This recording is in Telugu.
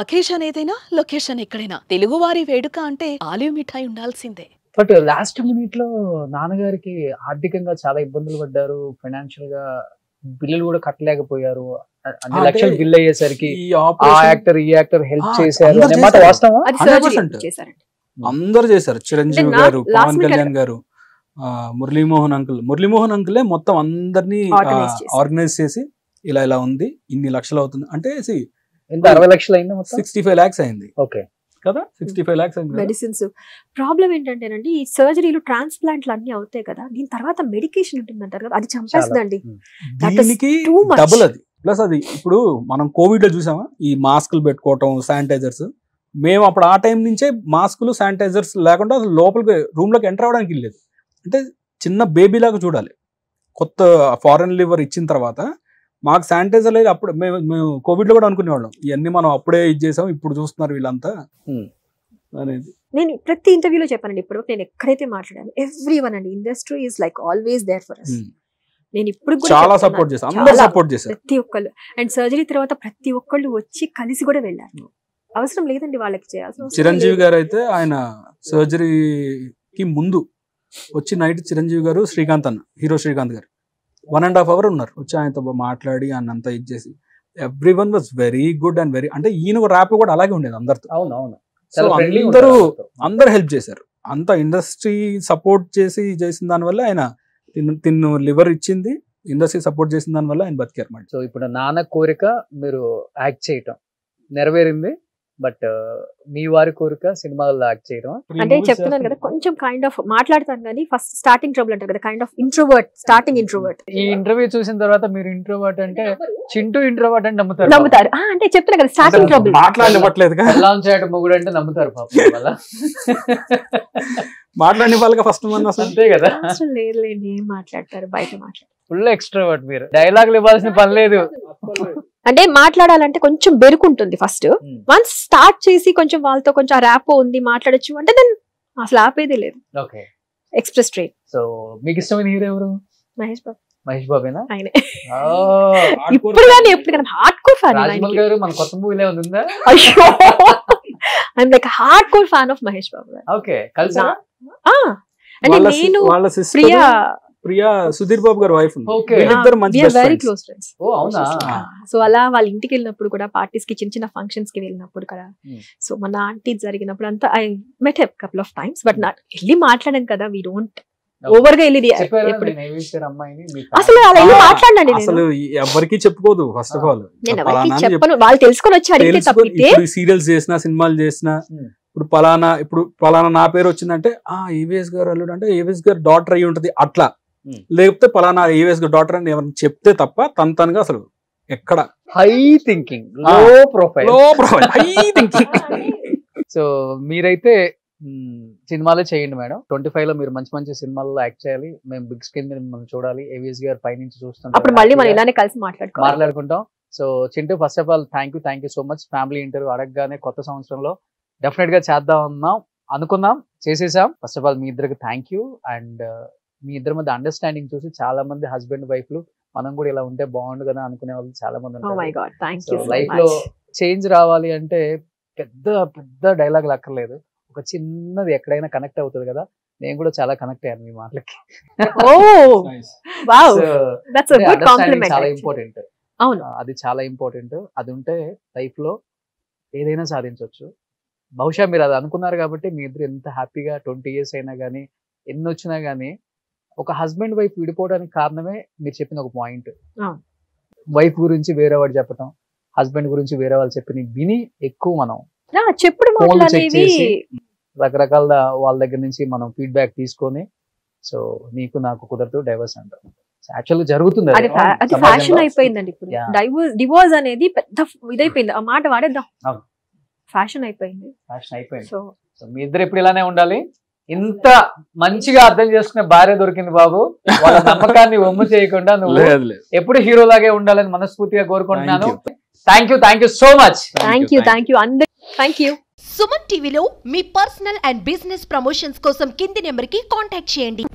అకేషన్ ఏదైనా లొకేషన్ ఎక్కడైనా తెలుగువారి వేడుక అంటే ఆలివ్ మిఠాయి ఉండాల్సిందే. బట్ లాస్ట్ మినిట్ లో నాన్నగారికి ఆర్థికంగా చాలా ఇబ్బందులు పడ్డారు, ఫైనాన్షియల్ గా బిల్లులు కూడా కట్టలేకపోయారు. అన్ని లక్షలు బిల్ అయ్యేసరికి ఆ యాక్టర్ ఈ యాక్టర్ హెల్ప్ చేశారు అన్నమాట. వాస్తవా? అందరూ చేశారు. చిరంజీవి గారు, పవన్ కళ్యాణ్ గారు, మురళీమోహన్ అంకులే మొత్తం అందరినీ ఆర్గనైజ్ చేసి ఇలా ఇలా ఉంది, ఇన్ని లక్షలు అవుతుంది అంటే 60 లక్షలు అయింది, 65 lakhs అయింది. ఓకే కదా, 65 lakhs అయింది. మెడిసిన్స్ ప్రాబ్లం ఏంటంటేనండి, ఈ సర్జరీలు ట్రాన్స్ప్లాంట్లు అన్ని అవుతాయి కదా, దీని తర్వాత మెడికేషన్ ఉంటుందంటారు కదా, అది చంపేస్తుందండి. దీనికి డబుల్ అది. ప్లస్ అది ఇప్పుడు మనం కోవిడ్ లో చూసామా, ఈ మాస్కులు పెట్టుకోవటం, శానిటైజర్స్. మేము అప్పుడు ఆ టైం నుంచే మాస్కులు శానిటైజర్స్ లేకుండా లోపలికి రూమ్ లోకి ఎంటర్ అవ్వడానికి వెళ్ళలేదు. అంటే చిన్న బేబీ లాగా చూడాలి. కొత్త ఫారెన్ లివర్ ఇచ్చిన తర్వాత మాకు శానిటైజర్ లేదు. అప్పుడు మేము కోవిడ్ లో కూడా అనుకునేవాళ్ళం, ఇవన్నీ మనం అప్పుడే ఇది చేసాం, ఇప్పుడు చూస్తున్నారు వీళ్ళంతా అనేది. నేను ప్రతి ఇంటర్వ్యూలో చెప్పానండి, ఇప్పుడు నేను ఎక్కడైతే మాట్లాడాను, ఎవ్రీవన్ అండి, industry is like always there for us. నేను ఇప్పుడు చాలా సపోర్ట్ చేశాను, అందరూ సపోర్ట్ చేశారు, ప్రతి ఒక్కళ్ళు. అండ్ సర్జరీ తర్వాత ప్రతి ఒక్కళ్ళు వచ్చి కలిసి కూడా వెళ్ళారు. అవసరం లేదండి వాళ్ళకి చేయాల్సిన. చిరంజీవి గారు అయితే ఆయన సర్జరీకి ముందు వచ్చి నైట్ చిరంజీవి గారు, శ్రీకాంత్ అన్న, హీరో శ్రీకాంత్ గారు 1.5 hours ఉన్నారు. వచ్చి ఆయనతో మాట్లాడి ఆయన అంతా ఇచ్చేసి everyone was very good and very, అంటే ఈయన ర్యాప్ కూడా అలాగే ఉండేది అందరితో. అందరూ హెల్ప్ చేశారు. అంత ఇండస్ట్రీ సపోర్ట్ చేసిన దానివల్ల ఆయన తిన్ను లివర్ ఇచ్చింది, ఇండస్ట్రీ సపోర్ట్ చేసిన దానివల్ల ఆయన బతికారు. సో ఇప్పుడు నాన్న కోరిక మీరు యాక్ట్ చేయటం నెరవేరింది, బట్ మీ వారి కోరిక సినిమాల్లో యాక్ట్ చేయడం. అంటే చెప్తున్నాను కదా, కొంచెం కైండ్ ఆఫ్ మాట్లాడతాను కానీ ఫస్ట్ స్టార్టింగ్ ట్రబుల్ అంటారు కదా, kind of introvert, starting introvert. ఈ ఇంటర్వ్యూ చూసిన తర్వాత మీరు ఇంట్రోవర్ట్ అంటే చింటూ ఇంట్రోవర్ట్ అంటే నమ్ముతారు. అంటే చెప్తున్నా కదా, స్టార్టింగ్ ట్రబుల్. మాట్లాడలేదు మొగుడు అంటే నమ్ముతారు పాపం వల్ల. మాట్లాడిన వాళ్ళకి ఫస్ట్ అంతే కదా. అసలు లేదులేండి, ఏం మాట్లాడతారు, బయట మాట్లాడతారు. ఫుల్ ఎక్స్ట్రోవర్ట్ మీరు, డైలాగులు ఇవ్వాల్సిన పని లేదు. అంటే మాట్లాడాలంటే కొంచెం బెరుకుంటుంది ఫస్ట్. వన్స్ స్టార్ట్ చేసి కొంచెం వాళ్ళతో కొంచెం ర్యాపో ఉంది, మాట్లాడచ్చు అంటే దెన్ అసలు ఆపేదే లేదు. Okay, express train. సో మీకు ఇష్టమైన హీరో ఎవరు? మహేష్ బాబు. మహేష్ బాబేనా? ఆయనే. ఇప్పుడు కానీ ఎప్పుడు కానీ హార్డ్ కోర్ ఫ్యాన్. రాజమౌళి గారు మన కొత్త మూవీలో ఉందా? అయ్యో, I'm like hardcore fan of Mahesh Babu గారు. ఓకే, కలిసా? అంటే నేను ప్రియా సుధీర్ బాబు గారి వైఫ్. Very close friends. ఓ అవునా? సో అలా వాళ్ళ ఇంటికి వెళ్ళినప్పుడు కూడా, పార్టీస్ కి, చిన్న చిన్న ఫంక్షన్స్ కి వెళ్ళినప్పుడు కదా, సో మన ఆంటీ జరిగినప్పుడు అంతా I met him couple of times, but not వెళ్ళి మాట్లాడాను కదా, వి డోంట్ ఓవర్ గా వెళ్ళి అసలు అలా వెళ్ళి మాట్లాడండి. అసలు ఎవరికి చెప్పుకోదు ఫస్ట్ ఆఫ్ ఆల్. నేను ఎవరికి చెప్పను, వాళ్ళు తెలుసుకొని వచ్చి అడిగితే తప్పితే. సీరియల్స్ చేసినా, సినిమాలు చేసినా, ఇప్పుడు పలానా నా పేరు వచ్చిందంటే ఏవిఎస్ గారు అల్లుడు అంటే ఏవిఎస్ గారు డాటర్ అయ్యి ఉంటది అట్లా, లేకపోతే పలానా ఏవిఎస్ గారు డాటర్ అని ఎవరైనా చెప్తే తప్ప తనగా అసలు ఎక్కడ హై థింకింగ్, లో ప్రొఫైల్, హై థింకింగ్. సో మీరైతే సినిమాలే చేయండి మేడం. 25 లో మీరు మంచి మంచి సినిమాల్లో యాక్ట్ చేయాలి, మేము బిగ్ స్క్రీన్ మీద మనం చూడాలి, ఏవిఎస్ గారు పైనుంచి చూస్తాం, అప్పుడు మళ్ళీ మనం ఇలానే కలిసి మాట్లాడుకుంటాం. So Chintu, first of all thank you so much. Family interview అడగగానే కొత్త సంవత్సరంలో డెఫినెట్ గా చేద్దాం అనుకున్నాం, చేసేసాం. ఫస్ట్ ఆఫ్ ఆల్ మీ ఇద్దరికి థ్యాంక్ యూ. అండ్ మీ ఇద్దరి మధ్య అండర్స్టాండింగ్ చూసి చాలా మంది హస్బెండ్ వైఫ్లు మనం కూడా ఇలా ఉంటే బాగుండు కదా అనుకునే వాళ్ళు చాలా మంది ఉన్నారు. లైఫ్ లో చేంజ్ రావాలి అంటే పెద్ద పెద్ద డైలాగులు అక్కర్లేదు, ఒక చిన్నది ఎక్కడైనా కనెక్ట్ అవుతుంది కదా. నేను కూడా చాలా కనెక్ట్ అయ్యాను మీ మాటలకి. చాలా ఇంపార్టెంట్. అవును, అది చాలా ఇంపార్టెంట్. అది ఉంటే లైఫ్ లో ఏదైనా సాధించవచ్చు. బహుశా మీరు అది అనుకున్నారు కాబట్టి మీ ఇద్దరు ఎంత హ్యాపీగా 20 years అయినా కానీ, ఎన్ని వచ్చినా కానీ, ఒక హస్బెండ్ వైఫ్ విడిపోవడానికి కారణమే మీరు చెప్పిన ఒక పాయింట్. వైఫ్ గురించి వేరే వాడు చెప్పటం, హస్బెండ్ గురించి వేరే వాళ్ళు చెప్పిన విని ఎక్కువ మనం చెప్పుడు రకరకాల వాళ్ళ దగ్గర నుంచి మనం ఫీడ్బ్యాక్ తీసుకొని, సో నీకు నాకు కుదరదు డైవర్స్ అంటాం. యాక్చువల్ జరుగుతుంది, అది ఫ్యాషన్ అయిపోయిందండి ఇప్పుడు. డివోర్స్ అనేది పెద్ద ఇదైపోయింది, ఆ మాట వాడేద్దాం, ఫ్యాషన్ అయిపోయింది. సో మీ ఇద్దరు ఎప్పుడు ఇలానే ఉండాలి. ఇంత మంచిగా అర్థం చేసుకునే భార్య దొరికింది బాబు. వాళ్ళ నమ్మకాన్ని ఒమ్ము చేయకుండా నువ్వు ఎప్పుడు హీరో లాగే ఉండాలని మనస్ఫూర్తిగా కోరుకుంటున్నాను. Thank you so much. Thank you. Suman టీవీలో మీ పర్సనల్ అండ్ బిజినెస్ ప్రమోషన్స్ కోసం కింది నెంబర్కి కాంటాక్ట్ చేయండి.